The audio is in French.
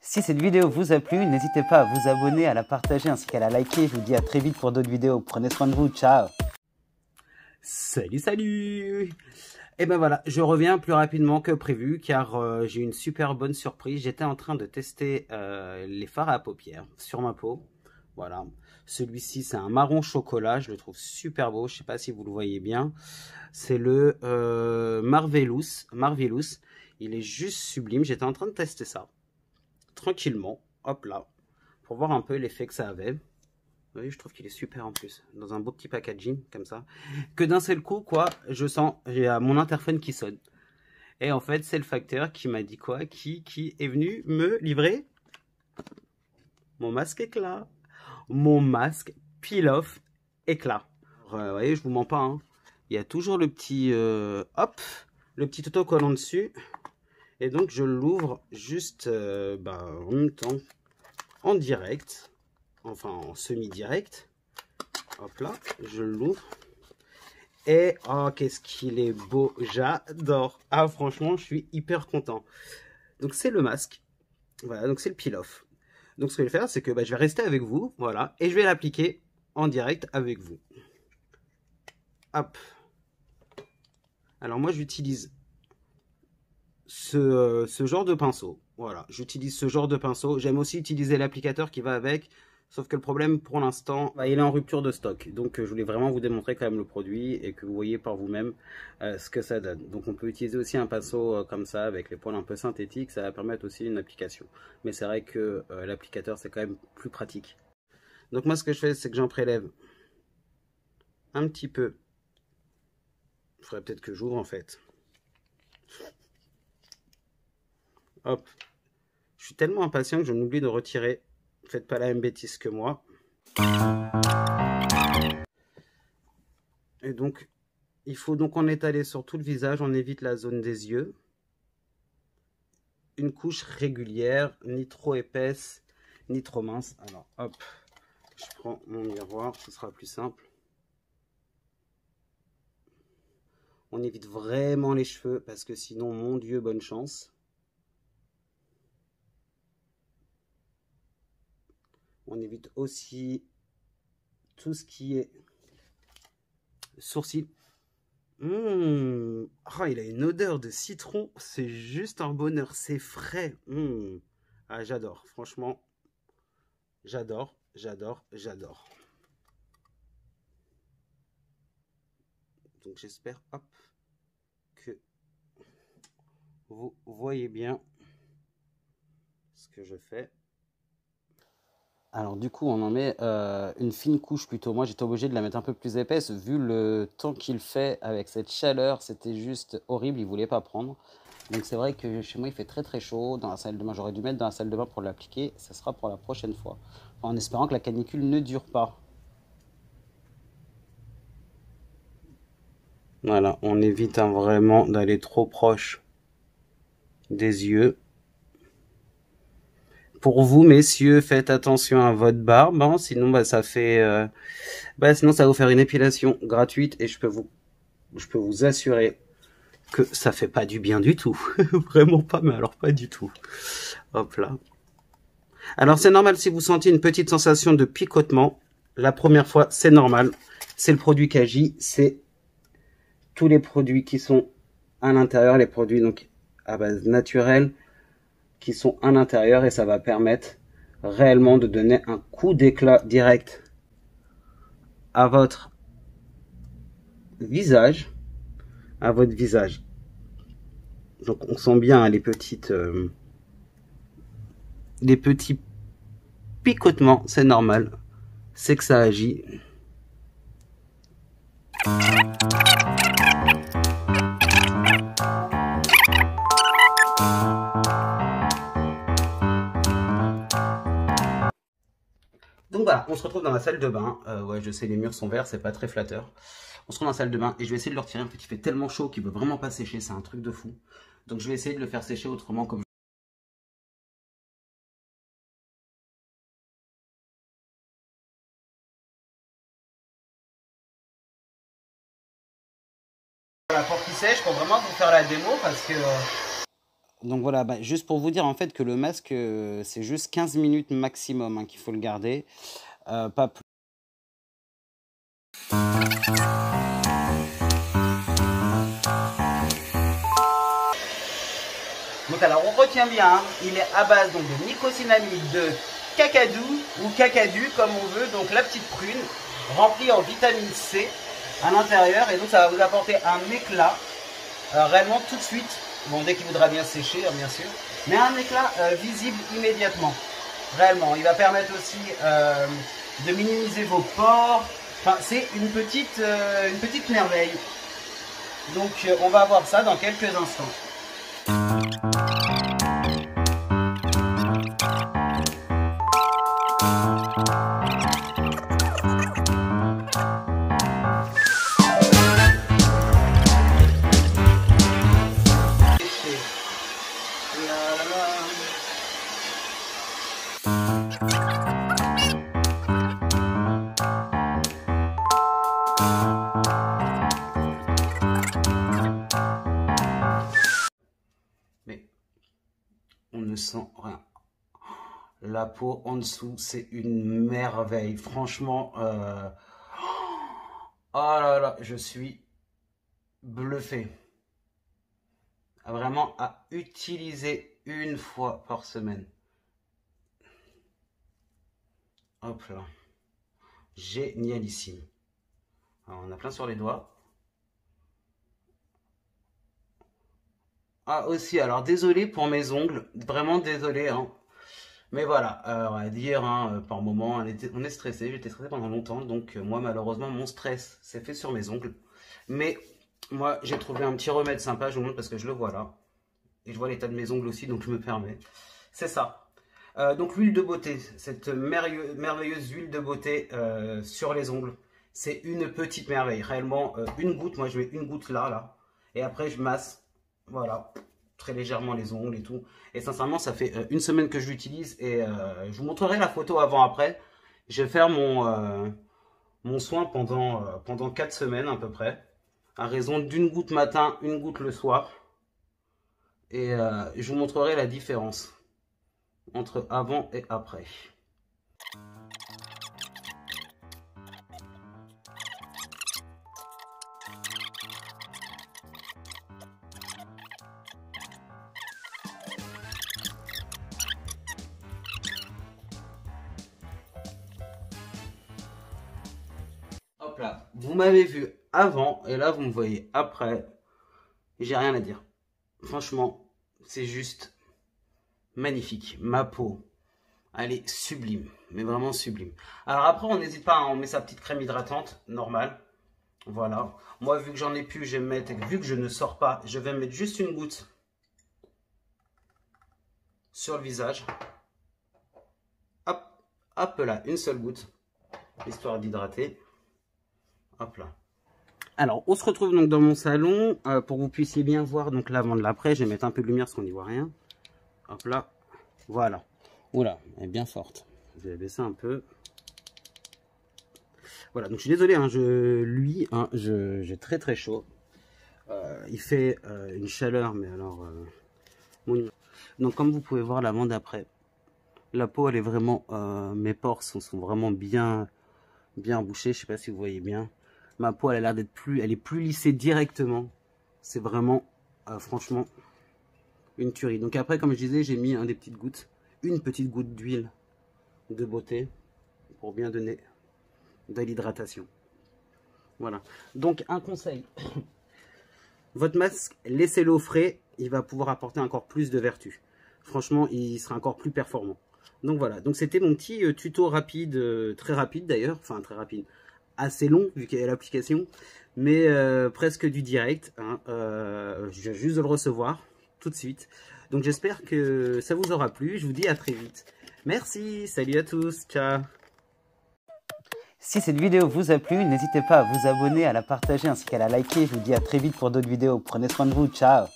Si cette vidéo vous a plu, n'hésitez pas à vous abonner, à la partager ainsi qu'à la liker. Je vous dis à très vite pour d'autres vidéos. Prenez soin de vous, ciao. Salut, salut. Et ben voilà, je reviens plus rapidement que prévu car j'ai une super bonne surprise. J'étais en train de tester les fards à paupières sur ma peau. Voilà, celui-ci c'est un marron chocolat, je le trouve super beau. Je sais pas si vous le voyez bien. C'est le Marvelous. Il est juste sublime. J'étais en train de tester ça tranquillement, hop là, pour voir un peu l'effet que ça avait. Vous voyez, je trouve qu'il est super en plus, dans un beau petit packaging comme ça. Que d'un seul coup, quoi, je sens, j'ai mon interphone qui sonne. Et en fait, c'est le facteur qui m'a dit quoi, qui est venu me livrer mon masque éclat. Mon masque peel-off éclat. Vous voyez, je vous mens pas, hein. Il y a toujours le petit, hop, le petit autocollant dessus. Et donc, je l'ouvre juste en même temps, en direct, enfin en semi-direct. Hop là, je l'ouvre. Et oh, qu'est-ce qu'il est beau, j'adore. Ah, franchement, je suis hyper content. Donc, c'est le masque. Voilà, donc c'est le peel-off. Donc, ce que je vais faire, c'est que je vais rester avec vous, voilà, et je vais l'appliquer en direct avec vous. Hop. Alors, moi, j'utilise ce genre de pinceau. Voilà, j'utilise ce genre de pinceau. J'aime aussi utiliser l'applicateur qui va avec. Sauf que le problème pour l'instant, il est en rupture de stock. Donc je voulais vraiment vous démontrer quand même le produit et que vous voyez par vous-même ce que ça donne. Donc on peut utiliser aussi un pinceau comme ça avec les poils un peu synthétiques. Ça va permettre aussi une application. Mais c'est vrai que l'applicateur c'est quand même plus pratique. Donc moi ce que je fais c'est que j'en prélève un petit peu. Il faudrait peut-être que j'ouvre en fait. Hop. Je suis tellement impatient que je m'oublie de retirer. Faites pas la même bêtise que moi. Et donc, il faut donc en étaler sur tout le visage. On évite la zone des yeux. Une couche régulière, ni trop épaisse, ni trop mince. Alors, hop, je prends mon miroir, ce sera plus simple. On évite vraiment les cheveux parce que sinon, mon Dieu, bonne chance. On évite aussi tout ce qui est sourcils. Oh, il a une odeur de citron, c'est juste un bonheur, c'est frais. Ah, j'adore, franchement, j'adore. Donc j'espère, hop, que vous voyez bien ce que je fais. Alors du coup, on en met une fine couche plutôt. Moi, j'étais obligé de la mettre un peu plus épaisse. Vu le temps qu'il fait avec cette chaleur, c'était juste horrible. Il ne voulait pas prendre. Donc c'est vrai que chez moi, il fait très très chaud dans la salle de bain. J'aurais dû mettre dans la salle de bain pour l'appliquer. Ça sera pour la prochaine fois. Enfin, en espérant que la canicule ne dure pas. Voilà, on évite vraiment d'aller trop proche des yeux. Pour vous, messieurs, faites attention à votre barbe, hein, sinon ça fait, sinon ça va vous faire une épilation gratuite et je peux vous assurer que ça fait pas du bien du tout, vraiment pas, mais alors pas du tout. Hop là. Alors c'est normal si vous sentez une petite sensation de picotement, la première fois c'est normal, c'est le produit qui agit, c'est tous les produits qui sont à l'intérieur, les produits donc à base naturelle, qui sont à l'intérieur et ça va permettre réellement de donner un coup d'éclat direct à votre visage, Donc on sent bien les petits picotements, c'est normal, c'est que ça agit. Donc voilà, on se retrouve dans la salle de bain. Ouais, je sais, les murs sont verts, c'est pas très flatteur. On se retrouve dans la salle de bain et je vais essayer de le retirer. En fait, il fait tellement chaud qu'il veut vraiment pas sécher, c'est un truc de fou. Donc je vais essayer de le faire sécher autrement comme la porte qui sèche pour vraiment vous faire la démo parce que Donc voilà, bah, juste pour vous dire en fait que le masque, c'est juste 15 minutes maximum hein, qu'il faut le garder, pas plus. Donc alors on retient bien, hein, il est à base donc, de nicotinamide, de cacadou ou cacadu comme on veut, donc la petite prune remplie en vitamine C à l'intérieur, et donc ça va vous apporter un éclat réellement tout de suite, bon dès qu'il voudra bien sécher bien sûr, mais un éclat visible immédiatement, réellement. Il va permettre aussi de minimiser vos pores, enfin c'est une petite merveille. Donc on va voir ça dans quelques instants. Mais on ne sent rien. La peau en dessous, c'est une merveille. Franchement, oh là là, je suis bluffé. Vraiment à utiliser une fois par semaine. Hop là. Génialissime. Alors, on a plein sur les doigts. Ah aussi, alors désolé pour mes ongles. Vraiment désolé. Hein. Mais voilà, on va dire, hein, par moment, on est stressé. J'étais stressé pendant longtemps. Donc moi, malheureusement, mon stress s'est fait sur mes ongles. Mais moi, j'ai trouvé un petit remède sympa. Je vous montre parce que je le vois là. Et je vois l'état de mes ongles aussi, donc je me permets. C'est ça. Donc l'huile de beauté, cette merveilleuse huile de beauté sur les ongles. C'est une petite merveille. Réellement, une goutte. Moi, je mets une goutte là. Et après, je masse. Voilà. Très légèrement les ongles et tout. Et sincèrement, ça fait une semaine que je l'utilise. Et je vous montrerai la photo avant-après. Je vais faire mon soin pendant 4 semaines à peu près. À raison d'une goutte matin, une goutte le soir. Et je vous montrerai la différence entre avant et après. Hop là, vous m'avez vu avant et là vous me voyez après. J'ai rien à dire. Franchement, c'est juste magnifique. Ma peau, elle est sublime, mais vraiment sublime. Alors après, on n'hésite pas, hein, on met sa petite crème hydratante, normale. Voilà. Moi, vu que j'en ai plus, je vais me mettre, vu que je ne sors pas, je vais mettre juste une goutte sur le visage. Hop, hop là, une seule goutte, histoire d'hydrater. Hop là. Alors, on se retrouve donc dans mon salon pour que vous puissiez bien voir donc l'avant de l'après. Je vais mettre un peu de lumière parce qu'on n'y voit rien. Hop là, voilà. Oula, elle est bien forte. Je vais baisser un peu. Voilà, donc je suis désolé, hein, j'ai très très chaud. Il fait une chaleur, mais alors... Donc comme vous pouvez voir l'avant d'après, la peau elle est vraiment... mes pores sont vraiment bien bouchés, je sais pas si vous voyez bien. Ma peau elle a l'air d'être elle est plus lissée directement. C'est vraiment, franchement, une tuerie. Donc après, comme je disais, j'ai mis une petite goutte d'huile de beauté pour bien donner de l'hydratation. Voilà. Donc un conseil, votre masque, laissez-le au frais, il va pouvoir apporter encore plus de vertu. Franchement, il sera encore plus performant. Donc voilà, donc c'était mon petit tuto rapide, très rapide d'ailleurs, enfin très rapide, assez long vu qu'il y a l'application, mais presque du direct. Hein, je viens juste de le recevoir tout de suite. Donc j'espère que ça vous aura plu. Je vous dis à très vite. Merci, salut à tous, ciao. Si cette vidéo vous a plu, n'hésitez pas à vous abonner, à la partager ainsi qu'à la liker. Je vous dis à très vite pour d'autres vidéos. Prenez soin de vous, ciao.